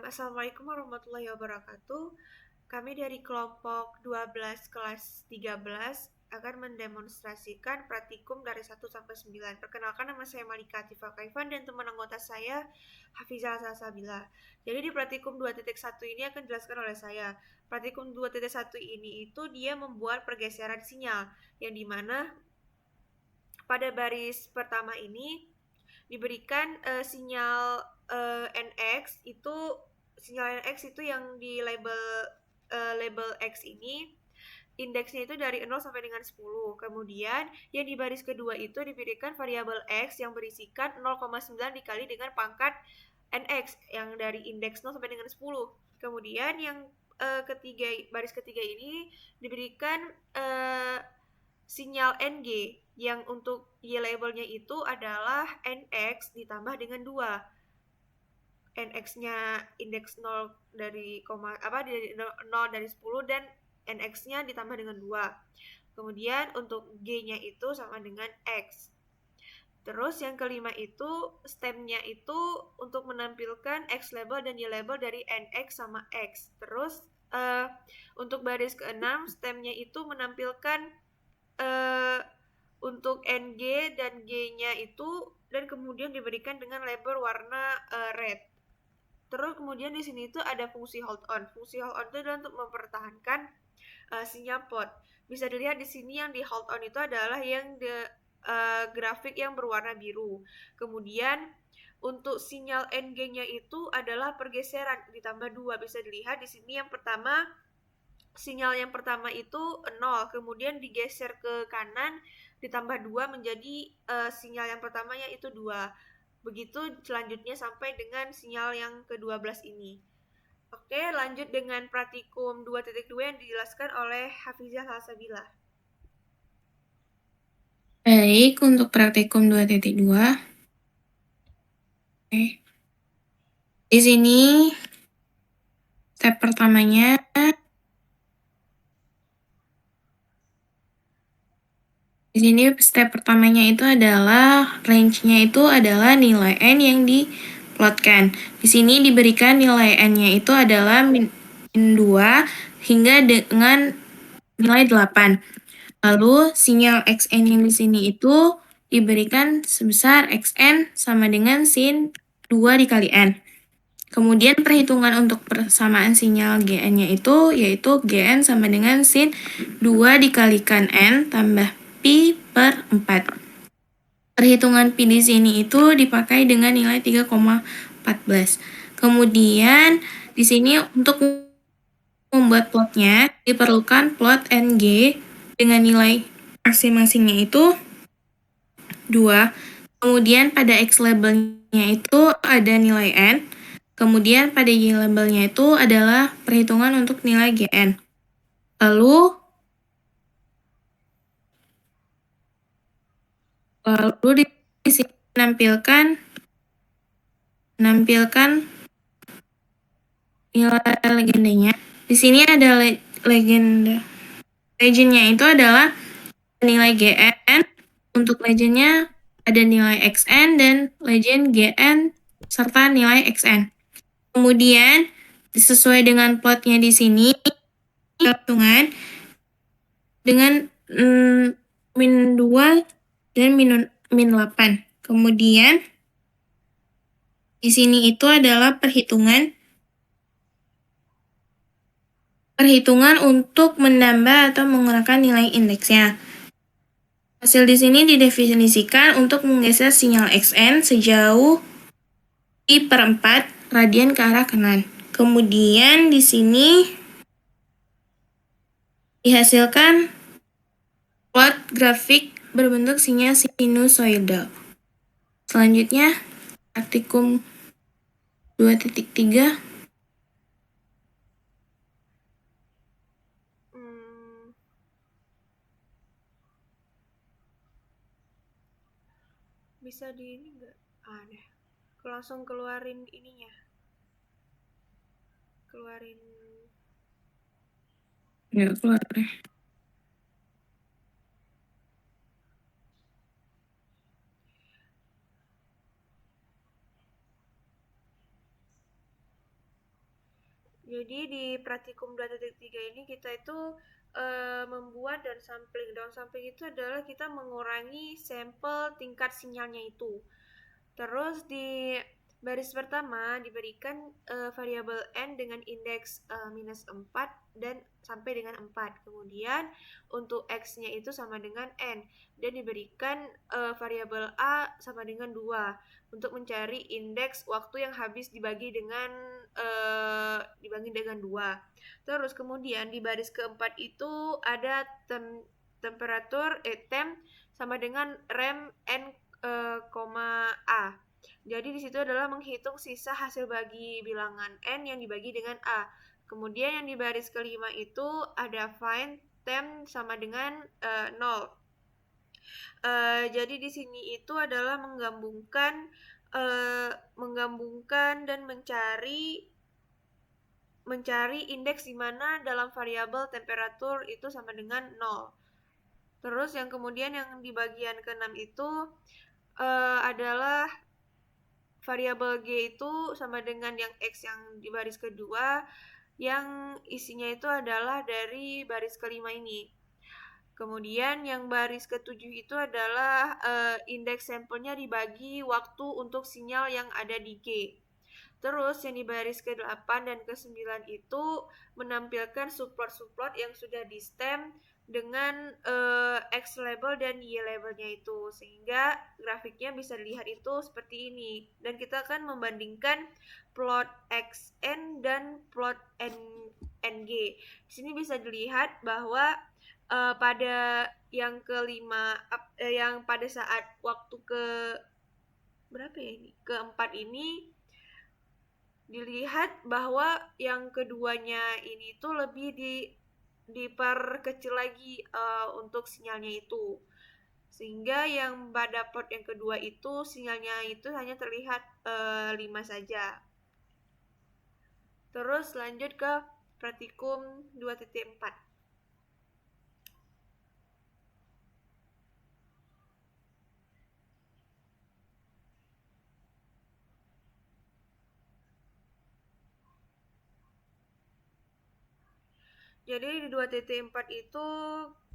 Assalamualaikum warahmatullahi wabarakatuh. Kami dari kelompok 12 kelas 13 akan mendemonstrasikan praktikum dari 1 sampai 9. Perkenalkan, nama saya Malika Atifa Kaifan dan teman anggota saya Hafizah Salsabila. Jadi di praktikum 2.1 ini akan dijelaskan oleh saya. Praktikum 2.1 ini itu dia membuat pergeseran sinyal yang dimana pada baris pertama ini diberikan sinyal NX itu yang di label X ini indeksnya itu dari 0 sampai dengan 10. Kemudian yang di baris kedua itu diberikan variabel X yang berisikan 0,9 dikali dengan pangkat NX yang dari indeks 0 sampai dengan 10. Kemudian yang baris ketiga ini diberikan sinyal NG yang untuk Y labelnya itu adalah NX ditambah dengan 2. NX-nya indeks 0 dari 0 dari 10 dan NX-nya ditambah dengan 2. Kemudian untuk G-nya itu sama dengan X. Terus yang kelima itu stemnya itu untuk menampilkan X label dan Y label dari NX sama X. Terus untuk baris keenam stemnya itu menampilkan untuk NG dan G-nya itu dan kemudian diberikan dengan label warna red. Terus kemudian di sini itu ada fungsi hold on. Fungsi hold on itu adalah untuk mempertahankan sinyal pot. Bisa dilihat di sini yang di hold on itu adalah yang grafik yang berwarna biru. Kemudian untuk sinyal NG-nya itu adalah pergeseran ditambah 2. Bisa dilihat di sini yang pertama sinyal yang pertama itu 0, kemudian digeser ke kanan ditambah 2 menjadi sinyal yang pertamanya itu 2. Begitu selanjutnya sampai dengan sinyal yang ke-12 ini. Oke, lanjut dengan praktikum 2.2 yang dijelaskan oleh Hafizah Salsabila. Baik, untuk praktikum 2.2. Oke. Di sini step pertamanya itu adalah range-nya itu adalah nilai n yang diplotkan. Di sini diberikan nilai n-nya itu adalah min 2 hingga dengan nilai 8. Lalu sinyal xn yang di sini itu diberikan sebesar xn sama dengan sin 2 dikali n. Kemudian perhitungan untuk persamaan sinyal Gn-nya itu yaitu Gn sama dengan sin 2 dikalikan N tambah Pi per 4. Perhitungan Pi di sini itu dipakai dengan nilai 3,14. Kemudian di sini untuk membuat plotnya diperlukan plot NG dengan nilai masing-masingnya itu 2. Kemudian pada X labelnya itu ada nilai N. Kemudian pada Y labelnya itu adalah perhitungan untuk nilai Gn. Lalu di sini menampilkan nilai legendanya. Di sini ada legendnya itu adalah nilai Gn. Untuk legendnya ada nilai Xn dan legend Gn serta nilai Xn. Kemudian sesuai dengan plotnya di sini hitungan dengan min 2 dan min 8. Kemudian di sini itu adalah perhitungan untuk menambah atau menggunakan nilai indeksnya. Hasil di sini didefinisikan untuk menggeser sinyal Xn sejauh Pi per 4 radian ke arah kanan. Kemudian di sini dihasilkan plot grafik berbentuk sinyal sinusoidal. Selanjutnya, praktikum 2.3. Bisa di ini nggak? Deh. Langsung keluarin ininya. Keluarin. Ya, keluar deh. Jadi di praktikum 2.3 ini kita itu membuat down sampling. Down sampling itu adalah kita mengurangi sampel tingkat sinyalnya itu. Terus di baris pertama diberikan variabel n dengan indeks -4 dan sampai dengan 4. Kemudian untuk x-nya itu sama dengan n dan diberikan variabel a sama dengan 2 untuk mencari indeks waktu yang habis dibagi dengan 2. Terus kemudian di baris keempat itu ada temperatur temp sama dengan rem n, a. Jadi di situ adalah menghitung sisa hasil bagi bilangan n yang dibagi dengan a. Kemudian yang di baris kelima itu ada find temp sama dengan 0. Jadi di sini itu adalah menggabungkan dan mencari indeks di mana dalam variabel temperatur itu sama dengan 0. Terus yang kemudian yang di bagian ke-6 itu adalah variabel G itu sama dengan yang X yang di baris kedua, yang isinya itu adalah dari baris kelima ini. Kemudian yang baris ketujuh itu adalah indeks sampelnya dibagi waktu untuk sinyal yang ada di G. Terus yang di baris ke-8 dan ke-9 itu menampilkan subplot-subplot yang sudah di stem dengan X label dan Y labelnya itu, sehingga grafiknya bisa dilihat itu seperti ini. Dan kita akan membandingkan plot XN dan plot NG. Di sini bisa dilihat bahwa pada yang kelima, yang pada saat waktu berapa ya ini? Keempat ini dilihat bahwa yang keduanya ini tuh lebih diperkecil lagi untuk sinyalnya itu, sehingga yang pada plot yang kedua itu sinyalnya itu hanya terlihat 5 saja. Terus lanjut ke praktikum 2.4. Jadi di 2.4 itu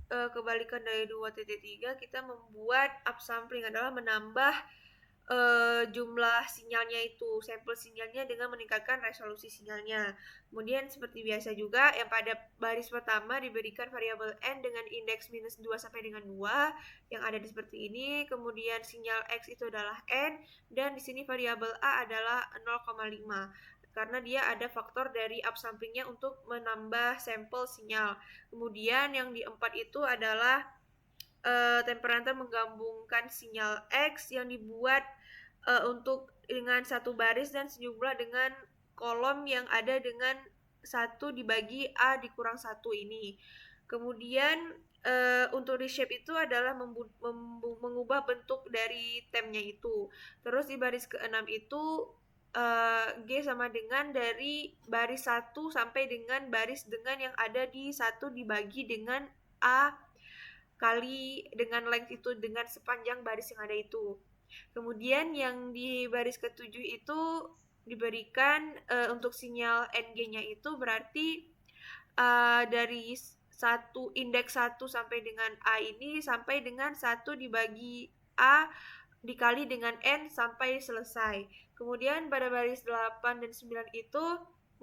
kebalikan dari 2.3, kita membuat upsampling adalah menambah jumlah sinyalnya itu, sampel sinyalnya dengan meningkatkan resolusi sinyalnya. Kemudian seperti biasa juga yang pada baris pertama diberikan variabel n dengan indeks -2 sampai dengan 2 yang ada di seperti ini. Kemudian sinyal x itu adalah n dan di sini variabel a adalah 0,5 karena dia ada faktor dari upsamplingnya untuk menambah sampel sinyal. Kemudian yang di 4 itu adalah temperatur menggabungkan sinyal X yang dibuat untuk dengan satu baris dan sejumlah dengan kolom yang ada dengan 1 dibagi A dikurang 1 ini. Kemudian untuk reshape itu adalah mengubah bentuk dari tempnya itu. Terus di baris ke-6 itu G sama dengan dari baris 1 sampai dengan baris dengan yang ada di 1 dibagi dengan A kali dengan length itu dengan sepanjang baris yang ada itu. Kemudian yang di baris ke-7 itu diberikan untuk sinyal NG-nya itu berarti dari indeks 1 sampai dengan A ini sampai dengan 1 dibagi A dikali dengan N sampai selesai. Kemudian pada baris 8 dan 9 itu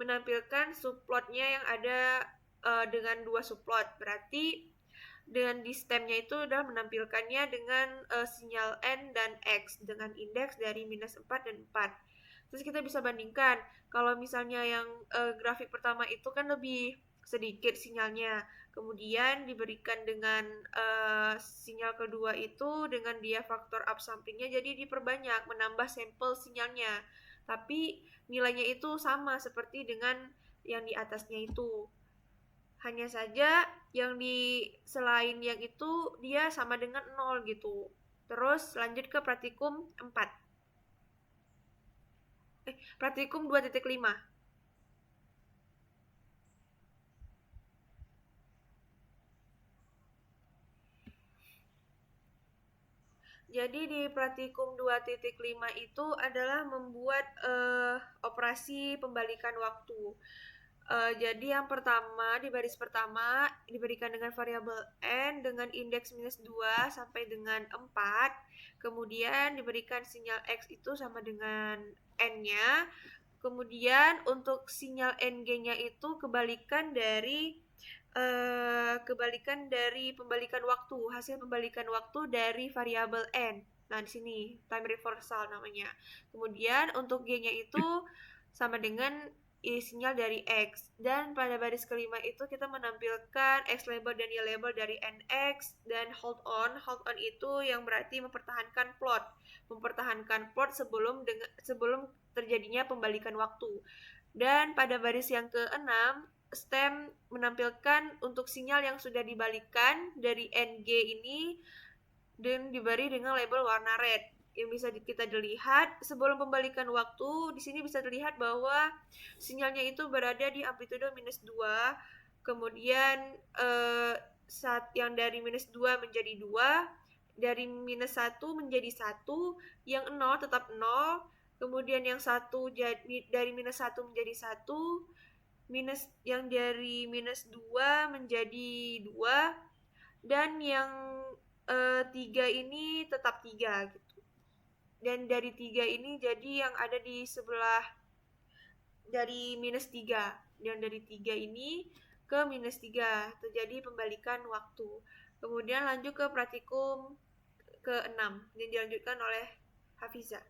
menampilkan subplotnya yang ada dengan 2 subplot. Berarti dengan di stemnya itu adalah menampilkannya dengan sinyal N dan X dengan indeks dari -4 dan 4. Terus kita bisa bandingkan, kalau misalnya yang grafik pertama itu kan lebih sedikit sinyalnya, kemudian diberikan dengan sinyal kedua itu dengan dia faktor upsamplingnya jadi diperbanyak, menambah sampel sinyalnya, tapi nilainya itu sama seperti dengan yang di atasnya itu. Hanya saja yang di selain yang itu dia sama dengan 0 gitu. Terus lanjut ke praktikum 4. Praktikum 2.5. Jadi di praktikum 2.5 itu adalah membuat operasi pembalikan waktu. Jadi yang pertama, di baris pertama diberikan dengan variabel n dengan indeks -2 sampai dengan 4. Kemudian diberikan sinyal x itu sama dengan n-nya. Kemudian untuk sinyal ng-nya itu kebalikan dari pembalikan waktu, hasil pembalikan waktu dari variabel n. Nah, di sini time reversal namanya. Kemudian untuk g-nya itu sama dengan sinyal dari x, dan pada baris kelima itu kita menampilkan x label dan y label dari nx, dan hold on itu yang berarti mempertahankan plot sebelum terjadinya pembalikan waktu. Dan pada baris yang keenam, stem menampilkan untuk sinyal yang sudah dibalikan dari ng ini dan diberi dengan label warna red. Yang bisa kita dilihat sebelum pembalikan waktu, di sini bisa terlihat bahwa sinyalnya itu berada di amplitude -2, kemudian saat yang dari -2 menjadi 2, dari -1 menjadi 1, yang 0 tetap 0, kemudian yang 1 dari -1 menjadi 1, yang dari -2 menjadi 2, dan yang 3 ini tetap 3 gitu. Dan dari 3 ini jadi yang ada di sebelah dari -3. Dan dari 3 ini ke -3 terjadi pembalikan waktu. Kemudian lanjut ke praktikum ke-6 yang dilanjutkan oleh Hafiza.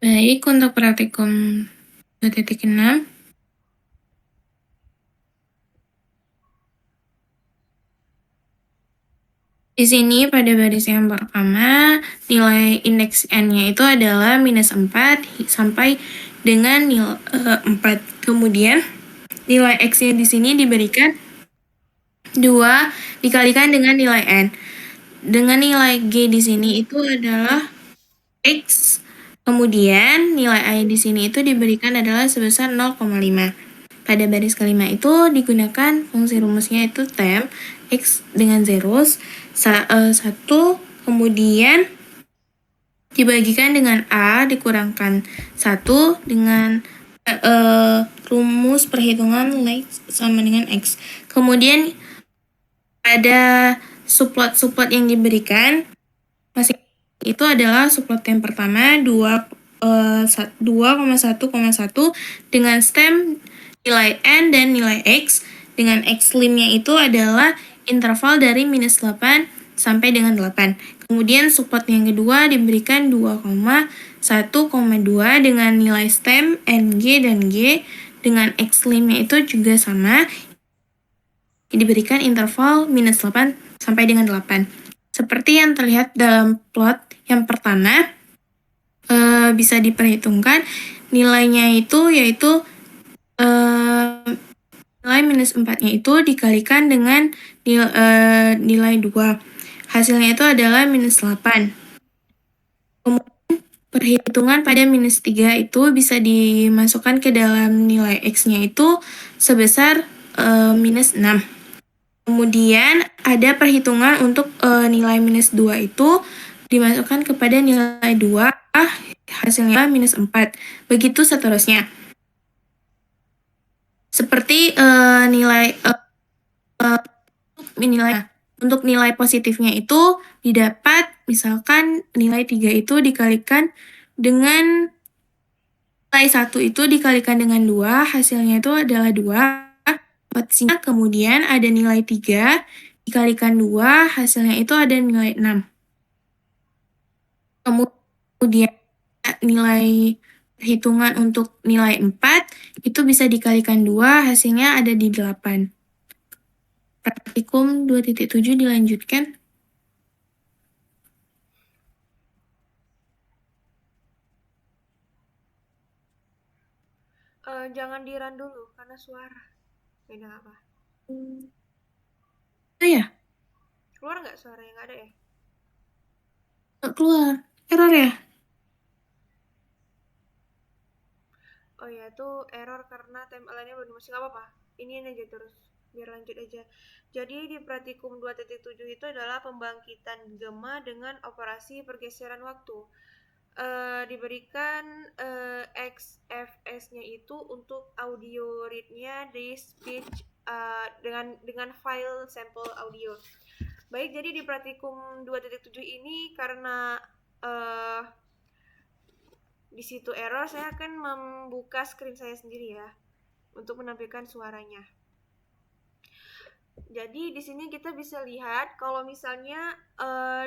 Baik, untuk praktikum 2.6 di sini pada baris yang pertama, nilai indeks n-nya itu adalah -4 sampai dengan nilai 4. Kemudian nilai x-nya di sini diberikan 2 dikalikan dengan nilai n. Dengan nilai g di sini itu adalah x. Kemudian nilai i di sini itu diberikan adalah sebesar 0,5. Pada baris kelima itu digunakan fungsi rumusnya itu temp x dengan zeros 1, kemudian dibagikan dengan a dikurangkan 1 dengan rumus perhitungan nilai sama dengan x. Kemudian ada subplot yang diberikan masih itu adalah subplot yang pertama 2,1,1 dengan stem nilai n dan nilai x, dengan x limnya itu adalah interval dari -8 sampai dengan 8. Kemudian subplot yang kedua diberikan 2,1,2 dengan nilai stem ng dan g, dengan x limnya itu juga sama, diberikan interval -8 sampai dengan 8. Seperti yang terlihat dalam plot yang pertama, bisa diperhitungkan nilainya itu yaitu nilai -4-nya itu dikalikan dengan nilai 2. Hasilnya itu adalah -8. Kemudian perhitungan pada -3 itu bisa dimasukkan ke dalam nilai x-nya itu sebesar -6. Kemudian ada perhitungan untuk nilai -2 itu dimasukkan kepada nilai 2, hasilnya -4. Begitu seterusnya. Seperti nilai untuk nilai positifnya itu didapat misalkan nilai 3 itu dikalikan dengan nilai 1 itu dikalikan dengan 2, hasilnya itu adalah 2. Kemudian ada nilai 3 dikalikan 2, hasilnya itu ada nilai 6. Kemudian nilai perhitungan untuk nilai 4 itu bisa dikalikan 2, hasilnya ada di 8. Praktikum 2.7 dilanjutkan. Jangan di-run dulu karena suara. Beda apa? Oh ya? Keluar nggak suaranya? Nggak ada ya? Nggak keluar. Error ya? Oh ya, itu error karena timeline-nya belum masih, nggak apa-apa. Ini aja terus, biar lanjut aja. Jadi di praktikum 2.7 itu adalah pembangkitan gema dengan operasi pergeseran waktu. Diberikan XFS requestnya itu untuk audio read-nya di speech dengan file sampel audio. Baik, jadi di praktikum 2.7 ini karena di situ error, saya akan membuka screen saya sendiri ya untuk menampilkan suaranya. Jadi di sini kita bisa lihat kalau misalnya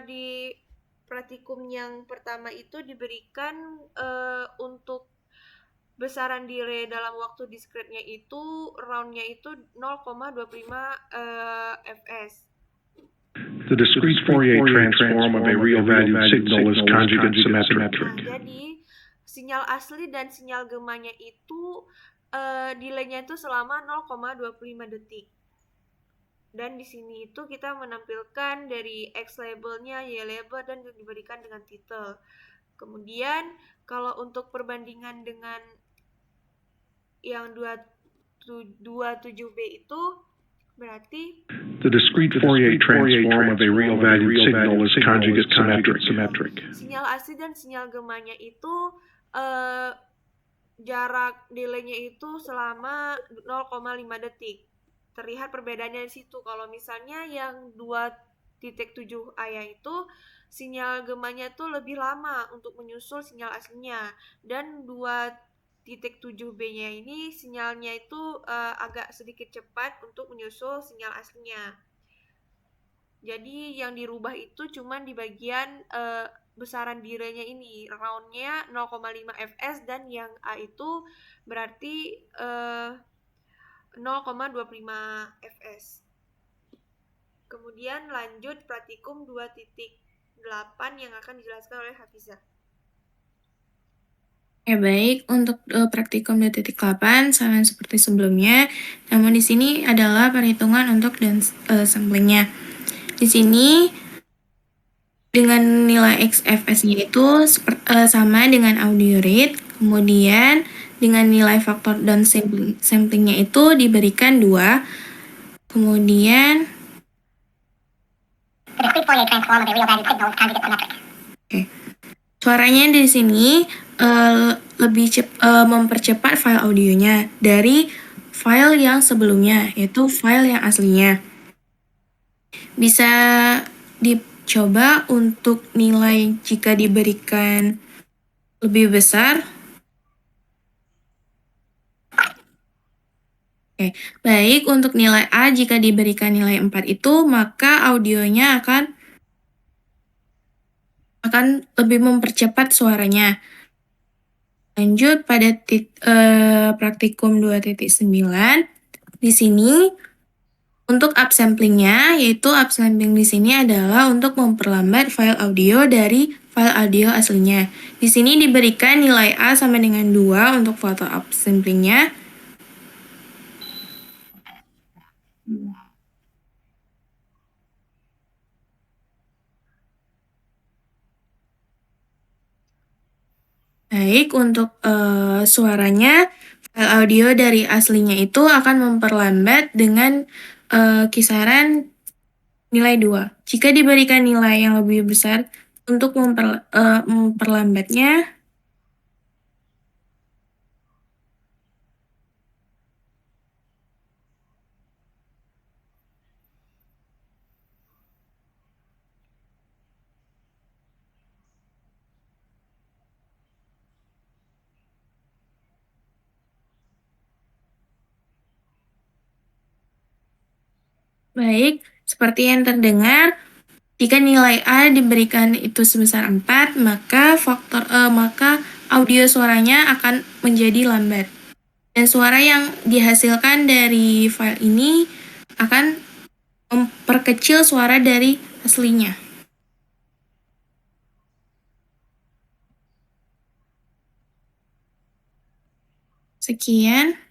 di praktikum yang pertama itu diberikan untuk besaran delay dalam waktu discrete-nya itu round-nya itu 0,25 fs. The discrete Fourier transform of a real-valued signal is conjugate symmetric. Nah, jadi sinyal asli dan sinyal gemanya itu delay-nya itu selama 0,25 detik. Dan di sini itu kita menampilkan dari X labelnya, Y label, dan diberikan dengan title. Kemudian kalau untuk perbandingan dengan yang 27B itu berarti the discrete Fourier transform of a real-valued signal is conjugate symmetric. Sinyal asli dan sinyal gemanya itu jarak delay-nya itu selama 0,5 detik. Terlihat perbedaannya di situ. Kalau misalnya yang 2.7a itu sinyal gemanya itu lebih lama untuk menyusul sinyal aslinya, dan 2.7b-nya ini sinyalnya itu agak sedikit cepat untuk menyusul sinyal aslinya. Jadi yang dirubah itu cuma di bagian besaran delay-nya ini, round-nya 0,5 fs, dan yang A itu berarti 0,25 fs. Kemudian lanjut praktikum 2.8 yang akan dijelaskan oleh Hafizah. Ya baik, untuk praktikum 2.8 sama seperti sebelumnya, namun di sini adalah perhitungan untuk downsamplingnya. Di sini dengan nilai XFS-nya itu sama dengan audio rate, kemudian dengan nilai faktor downsamplingnya itu diberikan 2, kemudian suaranya di sini lebih mempercepat file audionya dari file yang sebelumnya, yaitu file yang aslinya. Bisa dicoba untuk nilai jika diberikan lebih besar. Oke, baik, untuk nilai A jika diberikan nilai 4 itu, maka audionya akan lebih mempercepat suaranya. Lanjut pada praktikum 2.9. Di sini untuk upsamplingnya, yaitu upsampling di sini adalah untuk memperlambat file audio dari file audio aslinya. Di sini diberikan nilai A sama dengan 2 untuk foto upsamplingnya. Baik, untuk suaranya, file audio dari aslinya itu akan memperlambat dengan kisaran nilai 2. Jika diberikan nilai yang lebih besar untuk memperlambatnya, baik, seperti yang terdengar, jika nilai A diberikan itu sebesar 4, maka audio suaranya akan menjadi lambat. Dan suara yang dihasilkan dari file ini akan memperkecil suara dari aslinya. Sekian.